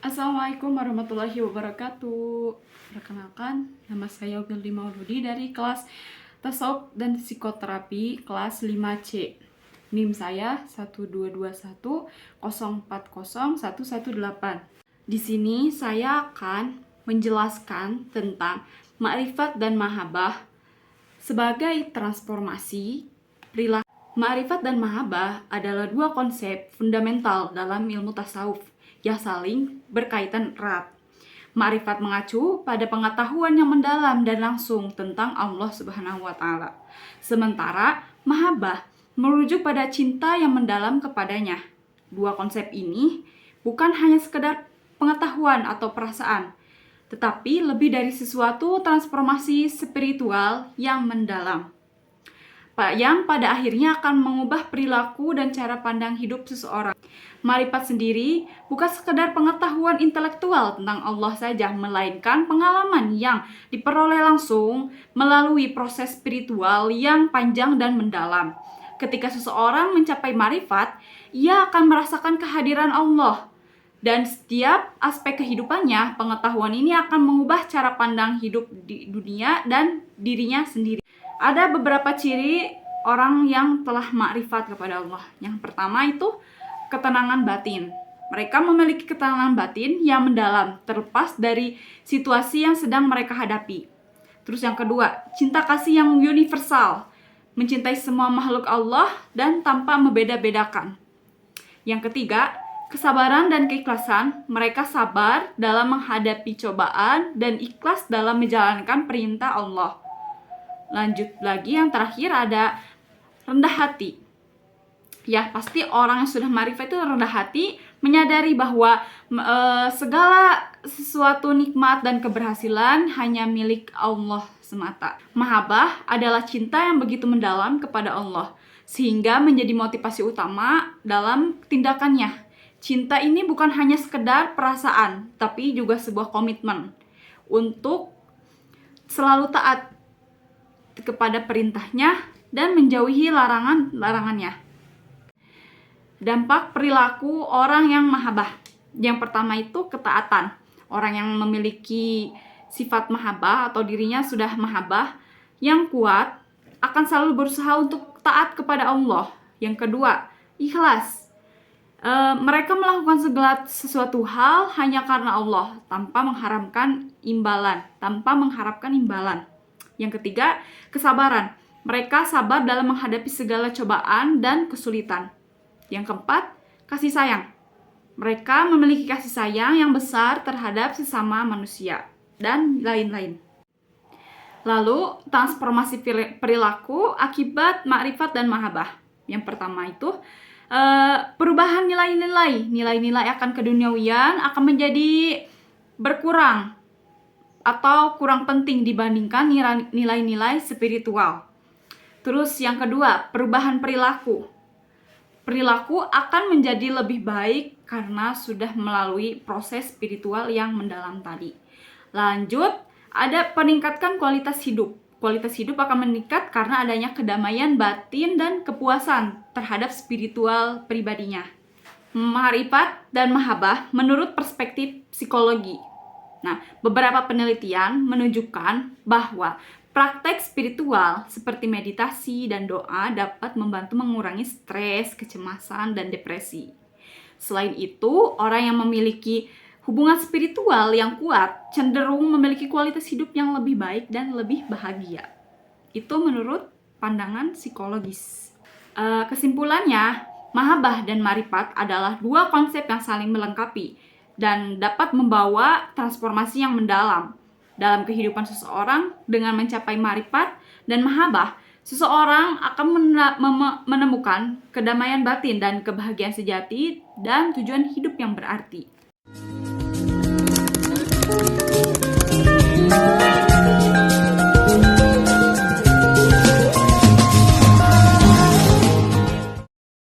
Assalamualaikum warahmatullahi wabarakatuh. Perkenalkan, nama saya Wildy Mauludi dari kelas Tasawuf dan Psikoterapi kelas 5C. NIM saya 12210401118. Di sini saya akan menjelaskan tentang ma'rifat dan mahabbah sebagai transformasi perilaku. Ma'rifat dan mahabbah adalah dua konsep fundamental dalam ilmu tasawuf yang saling berkaitan erat. Ma'rifat mengacu pada pengetahuan yang mendalam dan langsung tentang Allah Subhanahu wa Ta'ala. Sementara mahabbah merujuk pada cinta yang mendalam kepadanya. Dua konsep ini bukan hanya sekedar pengetahuan atau perasaan, tetapi lebih dari sesuatu transformasi spiritual yang mendalam, yang pada akhirnya akan mengubah perilaku dan cara pandang hidup seseorang. Ma'rifat sendiri bukan sekedar pengetahuan intelektual tentang Allah saja, melainkan pengalaman yang diperoleh langsung melalui proses spiritual yang panjang dan mendalam. Ketika seseorang mencapai ma'rifat, ia akan merasakan kehadiran Allah. Dan setiap aspek kehidupannya, pengetahuan ini akan mengubah cara pandang hidup di dunia dan dirinya sendiri. Ada beberapa ciri orang yang telah ma'rifat kepada Allah. Yang pertama itu ketenangan batin. Mereka memiliki ketenangan batin yang mendalam, terlepas dari situasi yang sedang mereka hadapi. Terus yang kedua, cinta kasih yang universal, mencintai semua makhluk Allah dan tanpa membeda-bedakan. Yang ketiga, kesabaran dan keikhlasan. Mereka sabar dalam menghadapi cobaan dan ikhlas dalam menjalankan perintah Allah. Lanjut lagi, yang terakhir ada rendah hati. Ya, pasti orang yang sudah ma'rifat itu rendah hati, menyadari bahwa segala sesuatu nikmat dan keberhasilan hanya milik Allah semata. Mahabbah adalah cinta yang begitu mendalam kepada Allah, sehingga menjadi motivasi utama dalam tindakannya. Cinta ini bukan hanya sekedar perasaan, tapi juga sebuah komitmen untuk selalu taat kepada perintahnya dan menjauhi larangannya. Dampak perilaku orang yang mahabbah. Yang pertama itu ketaatan. Orang yang memiliki sifat mahabbah atau dirinya sudah mahabbah yang kuat akan selalu berusaha untuk taat kepada Allah. Yang kedua, ikhlas. Mereka melakukan segala sesuatu hal hanya karena Allah, tanpa mengharapkan imbalan. Yang ketiga, kesabaran. Mereka sabar dalam menghadapi segala cobaan dan kesulitan. Yang keempat, kasih sayang. Mereka memiliki kasih sayang yang besar terhadap sesama manusia, dan lain-lain. Lalu, transformasi perilaku akibat ma'rifat dan mahabbah. Yang pertama itu, perubahan nilai-nilai. Nilai-nilai akan keduniawian akan menjadi berkurang atau kurang penting dibandingkan nilai-nilai spiritual. Terus yang kedua, perubahan perilaku. Perilaku akan menjadi lebih baik karena sudah melalui proses spiritual yang mendalam tadi. Lanjut, ada peningkatkan kualitas hidup. Kualitas hidup akan meningkat karena adanya kedamaian batin dan kepuasan terhadap spiritual pribadinya. Ma'rifat dan mahabbah menurut perspektif psikologi. Nah, beberapa penelitian menunjukkan bahwa praktek spiritual seperti meditasi dan doa dapat membantu mengurangi stres, kecemasan, dan depresi. Selain itu, orang yang memiliki hubungan spiritual yang kuat cenderung memiliki kualitas hidup yang lebih baik dan lebih bahagia. Itu menurut pandangan psikologis. Kesimpulannya, mahabbah dan ma'rifat adalah dua konsep yang saling melengkapi dan dapat membawa transformasi yang mendalam dalam kehidupan seseorang. Dengan mencapai ma'rifat dan mahabbah, seseorang akan menemukan kedamaian batin dan kebahagiaan sejati dan tujuan hidup yang berarti.